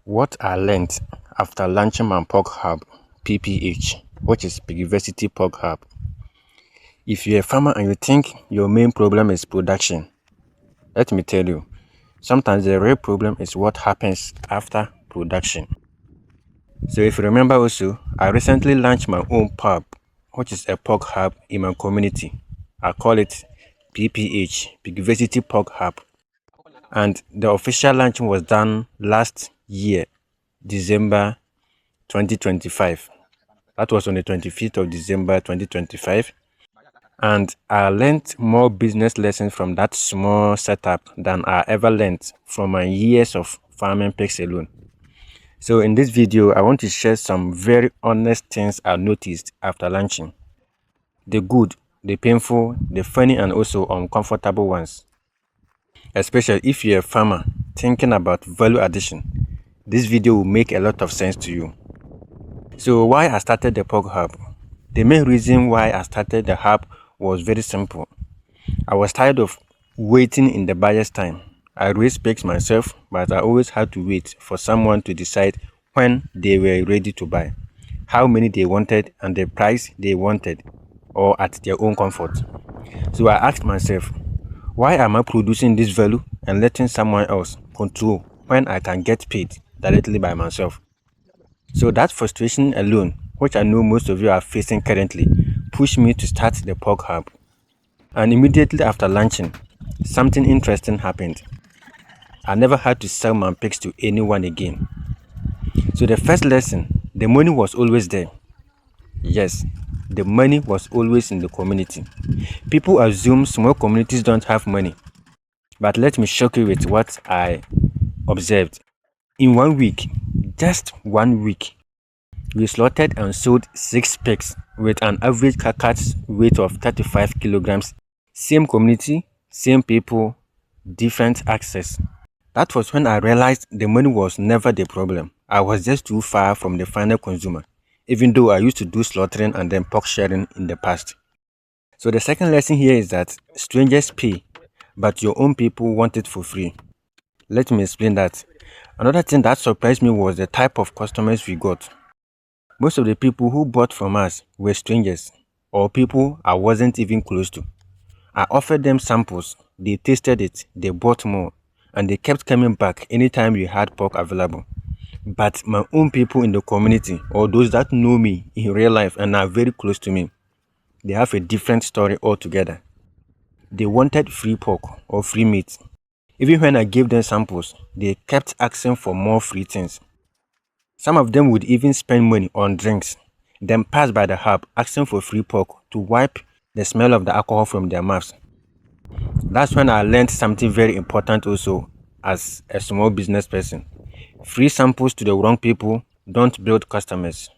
What I learned after launching my Pog Hub PPH, which is Pigversity Pog Hub. If you're a farmer and you think your main problem is production, let me tell you, sometimes the real problem is what happens after production. So if you remember also, I recently launched my own pub, which is a Pog Hub in my community. I call it PPH, Pigversity Pog Hub. And the official launching was done last year, December 2025. That was on the 25th of December 2025. And I learned more business lessons from that small setup than I ever learned from my years of farming pigs alone. So in this video, I want to share some very honest things I noticed after launching. The good, the painful, the funny, and also uncomfortable ones. Especially if you're a farmer thinking about value addition, this video will make a lot of sense to you. So why I started the Pog Hub? The main reason why I started the hub was very simple. I was tired of waiting in the buyer's time. I raised pigs myself, but I always had to wait for someone to decide when they were ready to buy, how many they wanted, and the price they wanted, or at their own comfort. So I asked myself, why am I producing this value and letting someone else control when I can get paid directly by myself? So that frustration alone, which I know most of you are facing currently, pushed me to start the Pog Hub. And immediately after launching, something interesting happened. I never had to sell my pigs to anyone again. So the first lesson, the money was always there. Yes, the money was always in the community. People assume small communities don't have money. But let me shock you with what I observed. In 1 week, just 1 week, we slaughtered and sold 6 pigs with an average carcass weight of 35 kilograms. Same community, same people, different access. That was when I realized the money was never the problem. I was just too far from the final consumer, even though I used to do slaughtering and then pork sharing in the past. So the second lesson here is that strangers pay, but your own people want it for free. Let me explain that. Another thing that surprised me was the type of customers we got. Most of the people who bought from us were strangers or people I wasn't even close to. I offered them samples, they tasted it, they bought more, and they kept coming back anytime we had pork available. But my own people in the community, or those that know me in real life and are very close to me, they have a different story altogether. They wanted free pork or free meat. Even when I gave them samples, they kept asking for more free things. Some of them would even spend money on drinks, then pass by the hub asking for free pork to wipe the smell of the alcohol from their mouths. That's when I learned something very important also as a small business person. Free samples to the wrong people don't build customers.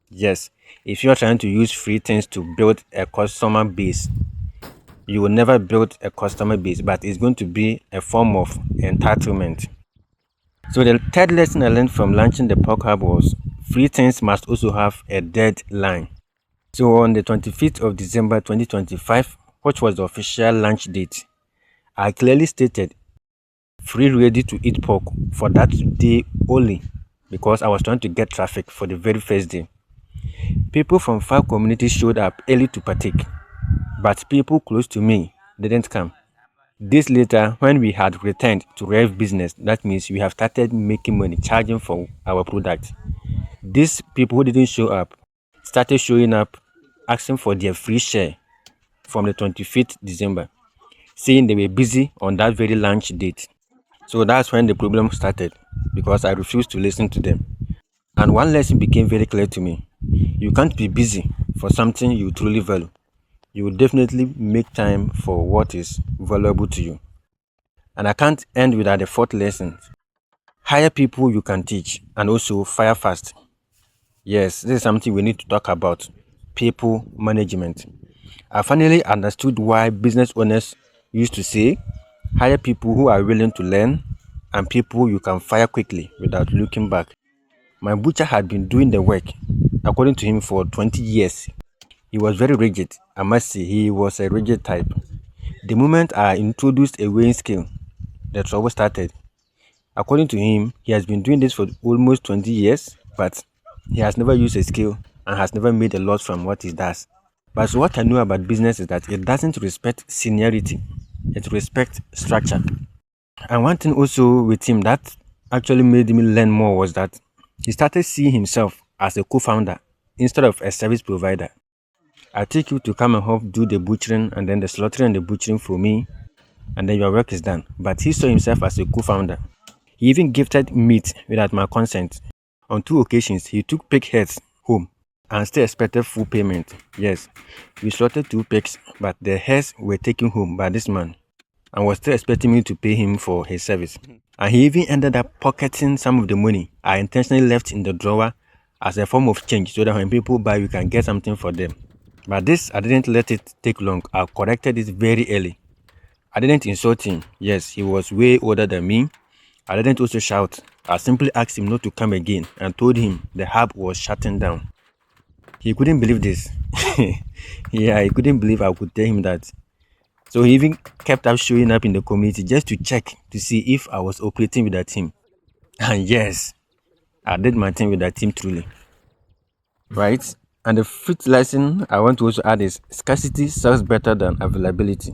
Yes, if you're trying to use free things to build a customer base, you will never build a customer base, but it's going to be a form of entitlement. So the third lesson I learned from launching the Pog Hub was free things must also have a deadline. So on the 25th of December 2025, which was the official launch date, I clearly stated free ready to eat pork for that day only because I was trying to get traffic for the very first day. People from far communities showed up early to partake, but people close to me didn't come. Days later, when we had returned to rev business, that means we have started making money, charging for our product. These people who didn't show up started showing up, asking for their free share from the 25th December, saying they were busy on that very launch date. So that's when the problem started, because I refused to listen to them. And one lesson became very clear to me. You can't be busy for something you truly value. You will definitely make time for what is valuable to you. And I can't end without the fourth lesson. Hire people you can teach and also fire fast. Yes, this is something we need to talk about. People management. I finally understood why business owners used to say, hire people who are willing to learn and people you can fire quickly without looking back. My butcher had been doing the work, according to him, for 20 years. He was very rigid. I must say, he was a rigid type. The moment I introduced a weighing scale, the trouble started. According to him, he has been doing this for almost 20 years, but he has never used a skill and has never made a lot from what he does. But so what I know about business is that it doesn't respect seniority, it respects structure. And one thing also with him that actually made me learn more was that he started seeing himself as a co-founder instead of a service provider. I take you to come and help do the butchering and then the slaughtering and the butchering for me, and then your work is done. But he saw himself as a co-founder. He even gifted meat without my consent. On 2 occasions, he took pig heads home and still expected full payment. Yes, we slaughtered 2 pigs, but the heads were taken home by this man and was still expecting me to pay him for his service. And he even ended up pocketing some of the money I intentionally left in the drawer as a form of change so that when people buy, we can get something for them. But this, I didn't let it take long. I corrected it very early. I didn't insult him. Yes, he was way older than me. I didn't also shout. I simply asked him not to come again and told him the hub was shutting down. He couldn't believe this. Yeah, he couldn't believe I could tell him that. So he even kept up showing up in the community just to check to see if I was operating with that team. And yes, I did my thing with that team truly. Right? And the fifth lesson I want to also add is scarcity sells better than availability.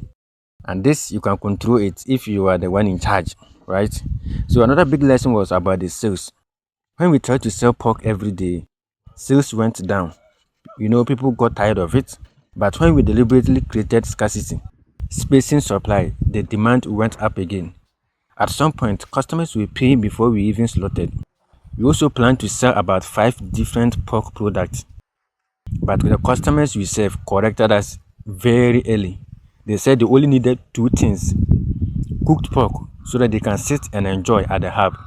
And this, you can control it if you are the one in charge, right? So another big lesson was about the sales. When we tried to sell pork every day, sales went down. People got tired of it. But when we deliberately created scarcity, spacing supply, the demand went up again. At some point, customers were paying before we even slaughtered. We also planned to sell about 5 different pork products. But the customers we serve corrected us very early. They said they only needed 2 things: cooked pork so that they can sit and enjoy at the hub,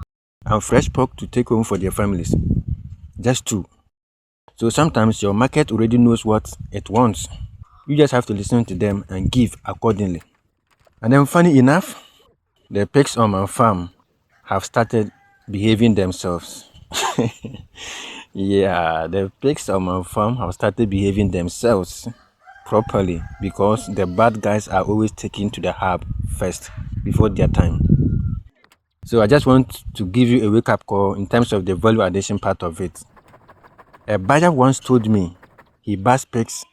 and fresh pork to take home for their families. Just 2. So sometimes your market already knows what it wants. You just have to listen to them and give accordingly. And then funny enough, the pigs on my farm have started behaving themselves. Yeah, the pigs on my farm have started behaving themselves properly because the bad guys are always taken to the hub first before their time. So I just want to give you a wake-up call in terms of the value addition part of it. A buyer once told me he buys pigs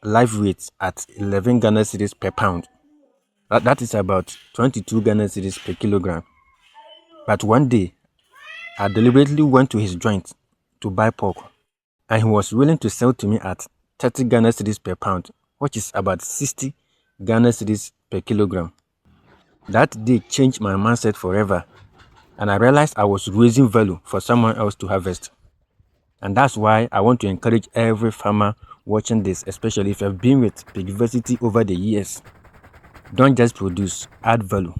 live weight at 11 Ghana cedis per pound. That is about 22 Ghana cedis per kilogram. But one day, I deliberately went to his joint to buy pork, and he was willing to sell to me at 30 Ghana cedis per pound, which is about 60 Ghana cedis per kilogram. That day changed my mindset forever, and I realized I was raising value for someone else to harvest. And that's why I want to encourage every farmer watching this, especially if you've been with Pigversity over the years. Don't just produce, add value.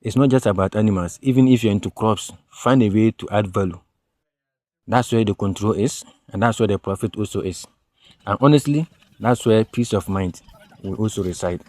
It's not just about animals. Even if you're into crops, find a way to add value. That's where the control is, and that's where the profit also is. And honestly, that's where peace of mind will also reside.